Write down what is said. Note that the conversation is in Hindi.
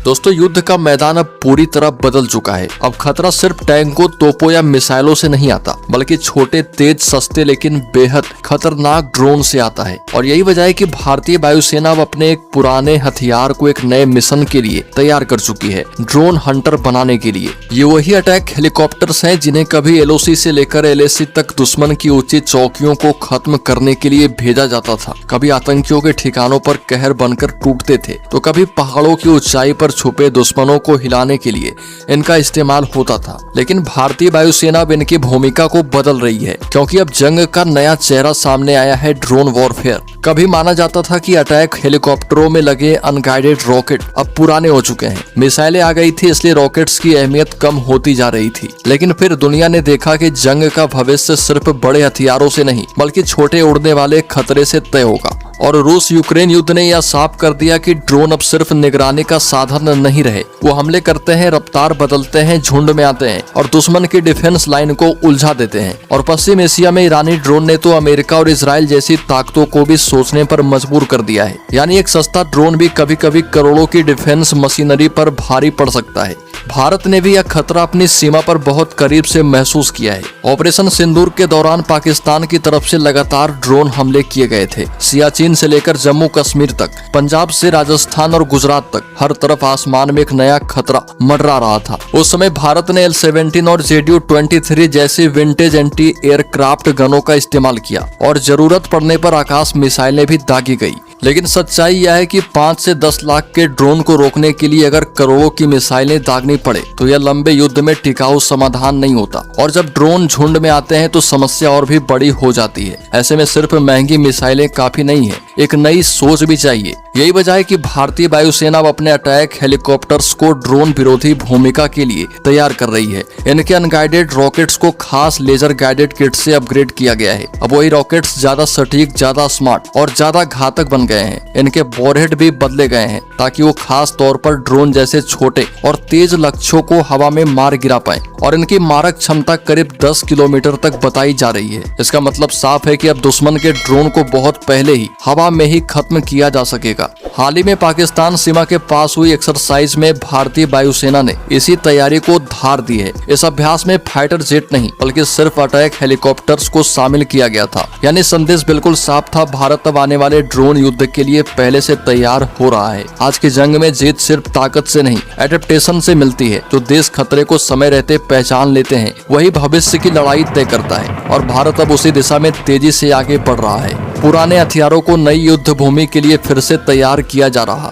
दोस्तों, युद्ध का मैदान अब पूरी तरह बदल चुका है। अब खतरा सिर्फ टैंकों, तोपों या मिसाइलों से नहीं आता, बल्कि छोटे, तेज, सस्ते लेकिन बेहद खतरनाक ड्रोन से आता है। और यही वजह है कि भारतीय वायुसेना अब अपने एक पुराने हथियार को एक नए मिशन के लिए तैयार कर चुकी है, ड्रोन हंटर बनाने के लिए। ये वही अटैक हेलीकॉप्टर्स हैं जिन्हें कभी एलओसी से लेकर एलएसी तक दुश्मन की ऊंची चौकियों को खत्म करने के लिए भेजा जाता था। कभी आतंकियों के ठिकानों पर कहर बनकर टूटते थे, तो कभी पहाड़ों की ऊंचाई पर छुपे दुश्मनों को हिलाने के लिए इनका इस्तेमाल होता था। लेकिन भारतीय वायुसेना अब इनकी भूमिका को बदल रही है, क्योंकि अब जंग का नया चेहरा सामने आया है, ड्रोन वॉरफेयर। कभी माना जाता था कि अटैक हेलीकॉप्टरों में लगे अनगाइडेड रॉकेट अब पुराने हो चुके हैं। मिसाइलें आ गई थी, इसलिए रॉकेट्स की अहमियत कम होती जा रही थी। लेकिन फिर दुनिया ने देखा कि जंग का भविष्य सिर्फ बड़े हथियारों से नहीं, बल्कि छोटे उड़ने वाले खतरे से तय होगा। और रूस यूक्रेन युद्ध ने यह साफ कर दिया कि ड्रोन अब सिर्फ निगरानी का साधन नहीं रहे। वो हमले करते हैं, रफ्तार बदलते हैं, झुंड में आते हैं और दुश्मन की डिफेंस लाइन को उलझा देते हैं। और पश्चिम एशिया में ईरानी ड्रोन ने तो अमेरिका और इजराइल जैसी ताकतों को भी सोचने पर मजबूर कर दिया है। यानी एक सस्ता ड्रोन भी कभी कभी करोड़ों की डिफेंस मशीनरी पर भारी पड़ सकता है। भारत ने भी यह खतरा अपनी सीमा पर बहुत करीब से महसूस किया है। ऑपरेशन सिंदूर के दौरान पाकिस्तान की तरफ से लगातार ड्रोन हमले किए गए थे। सियाचिन से लेकर जम्मू कश्मीर तक, पंजाब से राजस्थान और गुजरात तक, हर तरफ आसमान में एक नया खतरा मंडरा रहा था। उस समय भारत ने L-17 और ZU-23 जैसी विंटेज एंटी एयरक्राफ्ट गनों का इस्तेमाल किया और जरूरत पड़ने पर आकाश मिसाइलें भी दागी गई। लेकिन सच्चाई यह है कि 5 से 10 लाख के ड्रोन को रोकने के लिए अगर करोड़ों की मिसाइलें दागनी पड़े तो यह लंबे युद्ध में टिकाऊ समाधान नहीं होता। और जब ड्रोन झुंड में आते हैं तो समस्या और भी बड़ी हो जाती है। ऐसे में सिर्फ महंगी मिसाइलें काफी नहीं है, एक नई सोच भी चाहिए। यही वजह है कि भारतीय वायुसेना अब अपने अटैक हेलीकॉप्टर्स को ड्रोन विरोधी भूमिका के लिए तैयार कर रही है। इनके अनगाइडेड रॉकेट्स को खास लेजर गाइडेड किट से अपग्रेड किया गया है। अब वही रॉकेट्स ज्यादा सटीक, ज्यादा स्मार्ट और ज्यादा घातक बन गए हैं। इनके वॉरहेड भी बदले गए हैं ताकि वो खास तौर पर ड्रोन जैसे छोटे और तेज लक्ष्यों को हवा में मार गिरा पाए। और इनकी मारक क्षमता करीब 10 किलोमीटर तक बताई जा रही है। इसका मतलब साफ है कि अब दुश्मन के ड्रोन को बहुत पहले ही हवा में ही खत्म किया जा सकेगा। हाल ही में पाकिस्तान सीमा के पास हुई एक्सरसाइज में भारतीय वायुसेना ने इसी तैयारी को धार दी है। इस अभ्यास में फाइटर जेट नहीं, बल्कि सिर्फ अटैक हेलीकॉप्टर्स को शामिल किया गया था। यानी संदेश बिल्कुल साफ था, भारत अब आने वाले ड्रोन युद्ध के लिए पहले से तैयार हो रहा है। आज की जंग में जीत सिर्फ ताकत से नहीं, एडेप्टेशन से मिलती है। जो देश खतरे को समय रहते पहचान लेते हैं, वही भविष्य की लड़ाई तय करता है। और भारत अब उसी दिशा में तेजी से आगे बढ़ रहा है। पुराने हथियारों को नई युद्ध भूमि के लिए फिर से तैयार किया जा रहा।